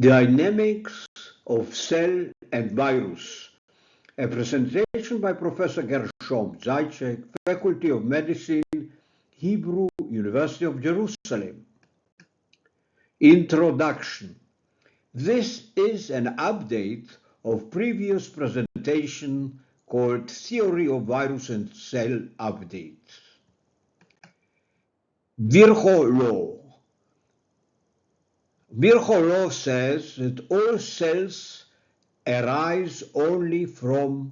Dynamics of Cell and Virus, a presentation by Professor Gershom Zajcek, Faculty of Medicine, Hebrew University of Jerusalem. Introduction. This is an update of previous presentation called Theory of Virus and Cell Updates. Virchow law. Virchow law says that all cells arise only from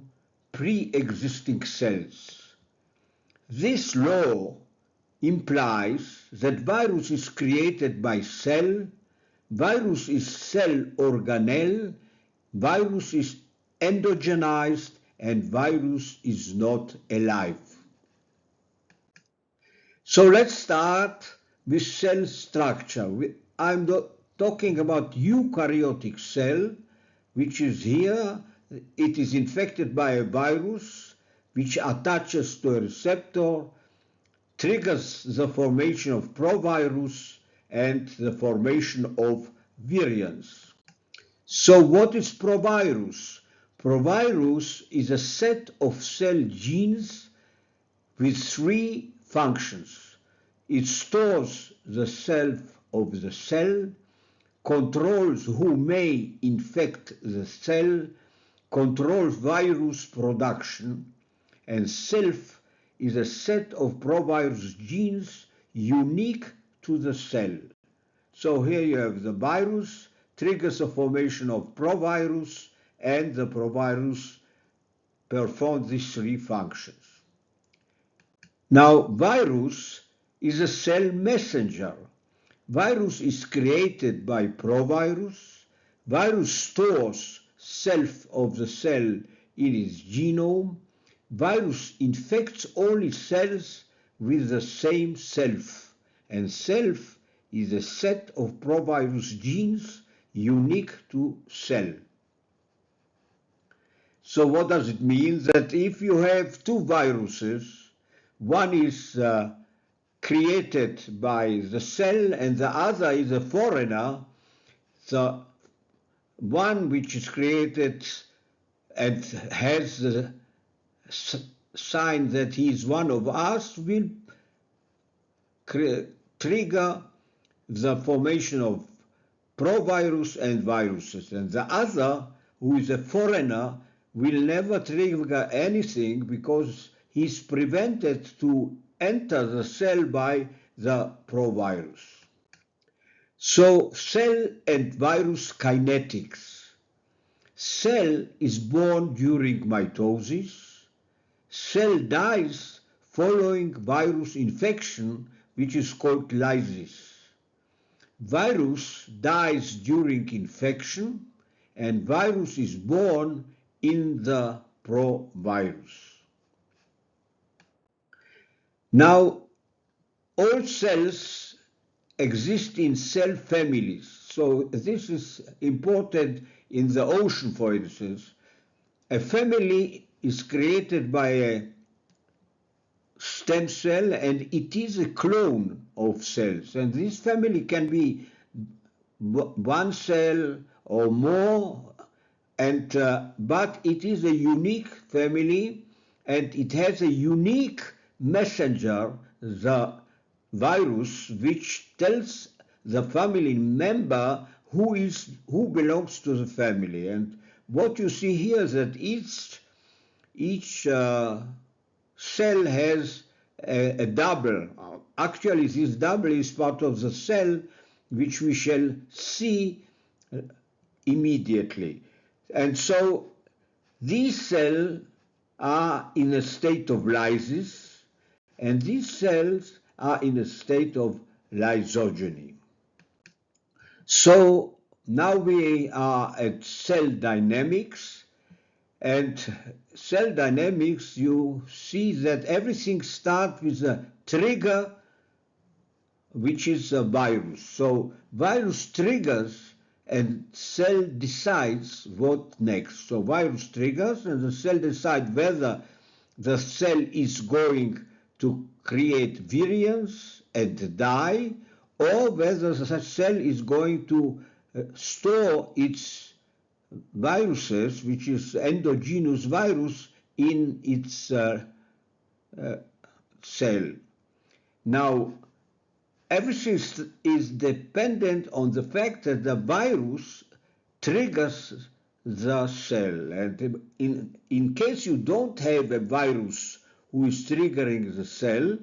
pre-existing cells. This law implies that virus is created by cell, virus is cell organelle, virus is endogenized, and virus is not alive. So let's start with cell structure. I'm talking about eukaryotic cell, which is here. It is infected by a virus which attaches to a receptor, triggers the formation of provirus and the formation of virions. So what is provirus? Provirus is a set of cell genes with three functions. It stores the self of the cell, controls who may infect the cell, controls virus production, and self is a set of provirus genes unique to the cell. So here you have the virus, triggers the formation of provirus, and the provirus performs these three functions. Now, virus is a cell messenger. Virus is created by provirus. Virus stores self of the cell in its genome. Virus infects only cells with the same self, and self is a set of provirus genes unique to cell. So what does it mean? That if you have two viruses, one is created by the cell and the other is a foreigner, the one which is created and has the sign that he is one of us will trigger the formation of provirus and viruses, and the other, who is a foreigner, will never trigger anything because he is prevented to enter the cell by the provirus. So, cell and virus kinetics. Cell is born during mitosis. Cell dies following virus infection, which is called lysis. Virus dies during infection, and virus is born in the provirus. Now, all cells exist in cell families. So this is important in the ocean, for instance. A family is created by a stem cell, and it is a clone of cells. And this family can be one cell or more, and but it is a unique family, and it has a unique messenger, the virus, which tells the family member who belongs to the family. And what you see here is that each cell has a double. Actually, this double is part of the cell, which we shall see immediately. And so these cells are in a state of lysis, and these cells are in a state of lysogeny. So now we are at cell dynamics, and cell dynamics, you see that everything starts with a trigger, which is a virus. So virus triggers and cell decides what next. So virus triggers and the cell decides whether the cell is going to create virions and die, or whether the cell is going to store its viruses, which is endogenous virus, in its cell. Now, everything is dependent on the fact that the virus triggers the cell. And in case you don't have a virus who is triggering the cell,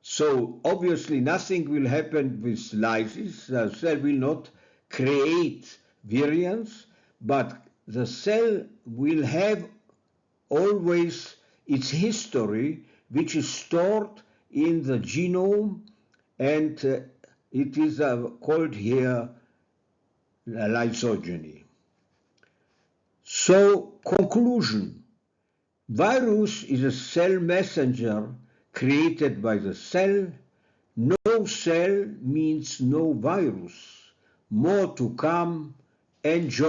so obviously nothing will happen with lysis. The cell will not create virions, but the cell will have always its history, which is stored in the genome, and it is called here lysogeny. So, conclusion. Virus is a cell messenger created by the cell. No cell means no virus. More to come. Enjoy.